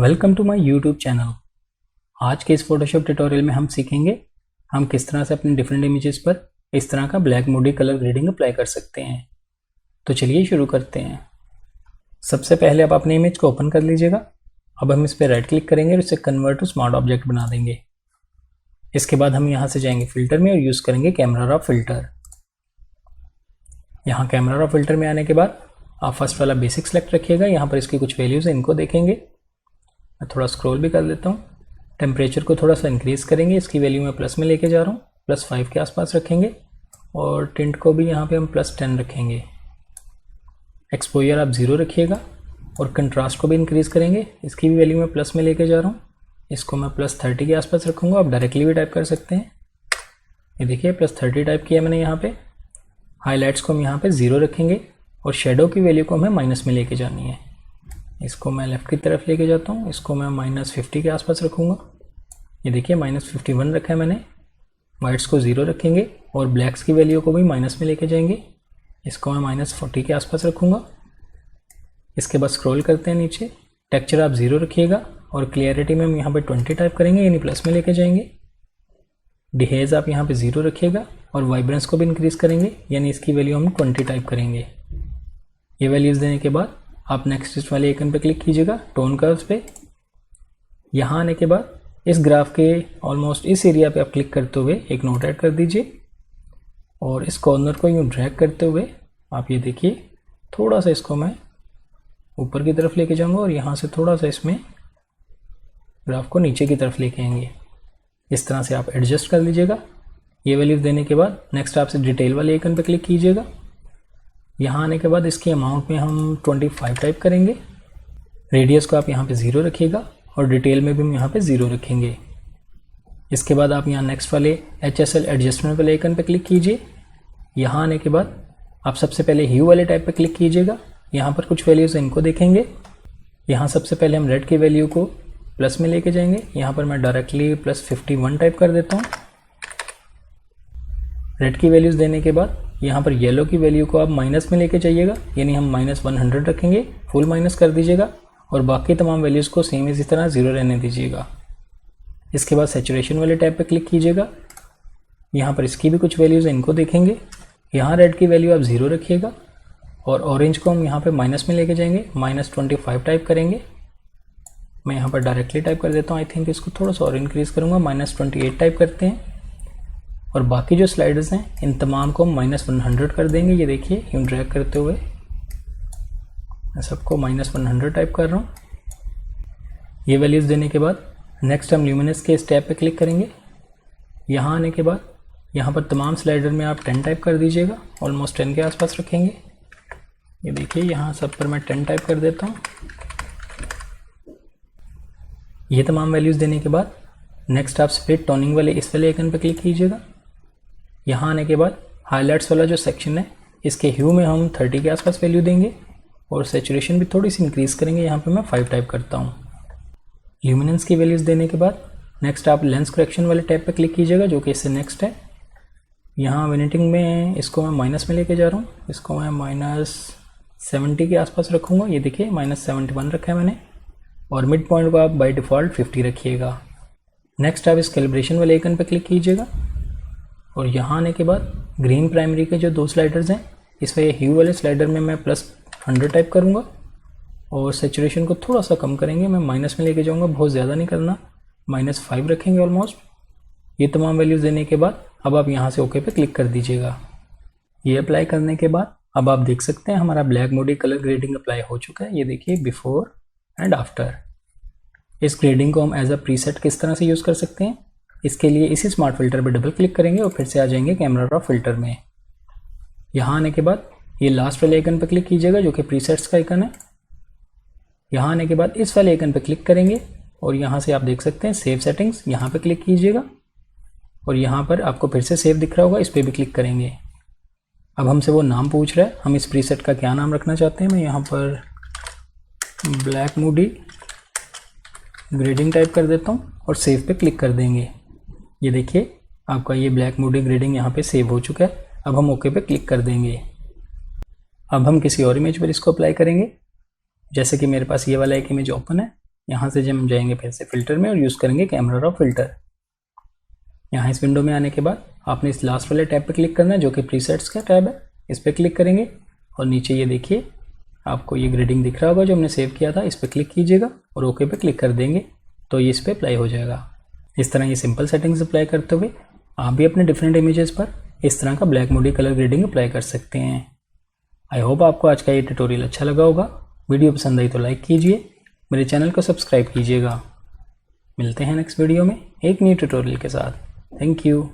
Welcome to my YouTube channel. आज के इस फोटोशॉप ट्यूटोरियल में हम सीखेंगे हम किस तरह से अपने डिफरेंट इमेजेस पर इस तरह का black Moody colour grading apply कर सकते हैं। तो चलिए शुरू करते हैं। सबसे पहले आप अपने इमेज को ओपन कर लीजिएगा। अब हम इस पर राइट क्लिक करेंगे और इसे कन्वर्ट टू स्मार्ट ऑब्जेक्ट बना देंगे। इसके बाद हम यहाँ से जाएंगे फिल्टर में और यूज़ करेंगे कैमरा रॉ फिल्टर। यहाँ कैमरा रॉ फिल्टर में आने के बाद आप फर्स्ट वाला बेसिक सेलेक्ट रखिएगा। यहाँ पर इसकी कुछ वैल्यूज़ हैं, इनको देखेंगे। मैं थोड़ा स्क्रॉल भी कर देता हूँ। टेम्परेचर को थोड़ा सा इंक्रीज़ करेंगे, इसकी वैल्यू मैं प्लस में लेके जा रहा हूँ, +5 के आसपास रखेंगे। और टिंट को भी यहाँ पे हम +10 रखेंगे। एक्सपोजर आप 0 रखिएगा और कंट्रास्ट को भी इंक्रीज़ करेंगे, इसकी भी वैल्यू मैं प्लस में लेके जा रहा हूँ, इसको मैं +30 के आसपास रखूँगा। आप डायरेक्टली भी टाइप कर सकते हैं। ये देखिए +30 टाइप किया मैंने यहाँ पे। हाईलाइट्स को हम यहाँ पे 0 रखेंगे और शेडो की वैल्यू को हमें माइनस में लेके जानी है। इसको मैं लेफ़्ट की तरफ लेके जाता हूँ, इसको मैं -50 के आसपास रखूँगा। ये देखिए -51 रखा है मैंने। वाइट्स को 0 रखेंगे और ब्लैक्स की वैल्यू को भी माइनस में लेके जाएंगे, इसको मैं -40 के आसपास रखूँगा। इसके बाद स्क्रॉल करते हैं नीचे। टेक्सचर आप 0 रखिएगा और क्लियरिटी में हम यहाँ पे 20 टाइप करेंगे, यानी प्लस में लेके जाएंगे। डिहेज आप यहाँ पे 0 रखिएगा और वाइब्रेंस को भी इंक्रीज़ करेंगे, यानी इसकी वैल्यू हम 20 टाइप करेंगे। ये वैल्यूज़ देने के बाद आप नेक्स्ट वाले आइकन पे क्लिक कीजिएगा, टोन कर्व्स पे। यहाँ आने के बाद इस ग्राफ के ऑलमोस्ट इस एरिया पे आप क्लिक करते हुए एक नोट ऐड कर दीजिए और इस कॉर्नर को यूँ ड्रैग करते हुए आप ये देखिए थोड़ा सा इसको मैं ऊपर की तरफ लेके जाऊँगा और यहाँ से थोड़ा सा इसमें ग्राफ को नीचे की तरफ लेके आएंगे। इस तरह से आप एडजस्ट कर लीजिएगा। ये वैल्यूज़ देने के बाद नेक्स्ट आपसे डिटेल वाले आइकन पे क्लिक कीजिएगा। यहाँ आने के बाद इसकी अमाउंट में हम 25 टाइप करेंगे। रेडियस को आप यहाँ पे 0 रखिएगा और डिटेल में भी हम यहाँ पे 0 रखेंगे। इसके बाद आप यहाँ नेक्स्ट वाले HSL एडजस्टमेंट वाले आइकन पे क्लिक कीजिए। यहाँ आने के बाद आप सबसे पहले ह्यू वाले टाइप पे क्लिक कीजिएगा। यहाँ पर कुछ वैल्यूज़ इनको देखेंगे। यहाँ सबसे पहले हम रेड की वैल्यू को प्लस में लेके जाएंगे। यहाँ पर मैं डायरेक्टली +51 टाइप कर देता हूँ। रेड की वैल्यूज़ देने के बाद यहाँ पर येलो की वैल्यू को आप माइनस में लेके जाइएगा, यानी हम -100 रखेंगे, फुल माइनस कर दीजिएगा और बाकी तमाम वैल्यूज़ को सेम इसी तरह 0 रहने दीजिएगा। इसके बाद सैचुरेशन वाले टैब पे क्लिक कीजिएगा। यहाँ पर इसकी भी कुछ वैल्यूज़ इनको देखेंगे। यहाँ रेड की वैल्यू आप 0 रखिएगा और ऑरेंज को हम यहाँ पे माइनस में लेके जाएंगे, -25 टाइप करेंगे। मैं यहाँ पर डायरेक्टली टाइप कर देता हूँ। आई थिंक इसको थोड़ा सा और इंक्रीज़ करूँगा, -28 टाइप करते हैं। और बाकी जो स्लाइडर्स हैं इन तमाम को हम -100 कर देंगे। ये देखिए यूँ ड्रैग करते हुए मैं सबको -100 टाइप कर रहा हूँ। ये वैल्यूज़ देने के बाद नेक्स्ट हम ल्यूमिनेंस के इस टैब पे क्लिक करेंगे। यहाँ आने के बाद यहाँ पर तमाम स्लाइडर में आप 10 टाइप कर दीजिएगा, ऑलमोस्ट 10 के आसपास रखेंगे। ये देखिए यहाँ सब पर मैं 10 टाइप कर देता हूँ। ये तमाम वैल्यूज़ देने के बाद नेक्स्ट आप स्प्लिट टोनिंग वाले इस वाले आइकन पे क्लिक कीजिएगा। यहाँ आने के बाद हाइलाइट्स वाला जो सेक्शन है इसके ह्यू में हम 30 के आसपास वैल्यू देंगे और सैचुरेशन भी थोड़ी सी इंक्रीज़ करेंगे। यहाँ पे मैं 5 टाइप करता हूँ। ल्यूमिनेंस की वैल्यूज़ देने के बाद नेक्स्ट आप लेंस करेक्शन वाले टैब पे क्लिक कीजिएगा, जो कि इससे नेक्स्ट है। यहाँ विनिटिंग में इसको मैं माइनस में लेके जा रहा हूँ, इसको मैं -70 के आसपास रखूँगा। ये देखिए -71 रखा है मैंने और मिड पॉइंट को आप बाई डिफ़ॉल्ट 50 रखिएगा। नेक्स्ट आप इस कैलिब्रेशन वाले आइकन पे क्लिक कीजिएगा और यहाँ आने के बाद ग्रीन प्राइमरी के जो 2 स्लाइडर्स हैं इस वजह ह्यू वाले स्लाइडर में मैं +100 टाइप करूँगा और सैचुरेशन को थोड़ा सा कम करेंगे। मैं माइनस में लेके जाऊँगा, बहुत ज़्यादा नहीं करना, -5 रखेंगे ऑलमोस्ट। ये तमाम वैल्यूज़ देने के बाद अब आप यहाँ से ओके पे क्लिक कर दीजिएगा। ये अप्लाई करने के बाद अब आप देख सकते हैं हमारा black Moody colour grading apply हो चुका है। ये देखिए बिफोर एंड आफ्टर। इस ग्रेडिंग को हम एज अ प्रीसेट किस तरह से यूज़ कर सकते हैं, इसके लिए इसी स्मार्ट फिल्टर पे डबल क्लिक करेंगे और फिर से आ जाएंगे कैमरा रॉ फिल्टर में। यहाँ आने के बाद ये लास्ट वाले आइकन पे क्लिक कीजिएगा, जो कि प्रीसेट्स का आइकन है। यहाँ आने के बाद इस वाले आइकन पे क्लिक करेंगे और यहाँ से आप देख सकते हैं सेव सेटिंग्स, यहाँ पे क्लिक कीजिएगा और यहाँ पर आपको फिर से सेव दिख रहा होगा, इस पर भी क्लिक करेंगे। अब हमसे वो नाम पूछ रहा है, हम इस प्रीसेट का क्या नाम रखना चाहते हैं। मैं यहाँ पर ब्लैक मूडी ग्रेडिंग टाइप कर देता हूँ और सेव पे क्लिक कर देंगे। ये देखिए आपका ये ब्लैक मूडी ग्रेडिंग यहाँ पे सेव हो चुका है। अब हम ओके पे क्लिक कर देंगे। अब हम किसी और इमेज पर इसको अप्लाई करेंगे। जैसे कि मेरे पास ये वाला एक इमेज ओपन है, यहाँ से जब हम जाएंगे फिर से फिल्टर में और यूज़ करेंगे कैमरा रॉ फिल्टर। यहाँ इस विंडो में आने के बाद आपने इस लास्ट वाले टैब पे क्लिक करना है जो कि प्रीसेट्स का टैब है। इस पर क्लिक करेंगे और नीचे ये देखिए आपको ये ग्रेडिंग दिख रहा होगा जो हमने सेव किया था, इस पर क्लिक कीजिएगा और ओके पे क्लिक कर देंगे तो ये इस पर अप्लाई हो जाएगा। इस तरह ये सिंपल सेटिंग्स अप्लाई करते हुए आप भी अपने डिफरेंट इमेजेस पर इस तरह का black Moody colour grading apply कर सकते हैं। आई होप आपको आज का ये ट्यूटोरियल अच्छा लगा होगा। वीडियो पसंद आई तो लाइक कीजिए, मेरे चैनल को सब्सक्राइब कीजिएगा। मिलते हैं नेक्स्ट वीडियो में एक न्यू ट्यूटोरियल के साथ। Thank you.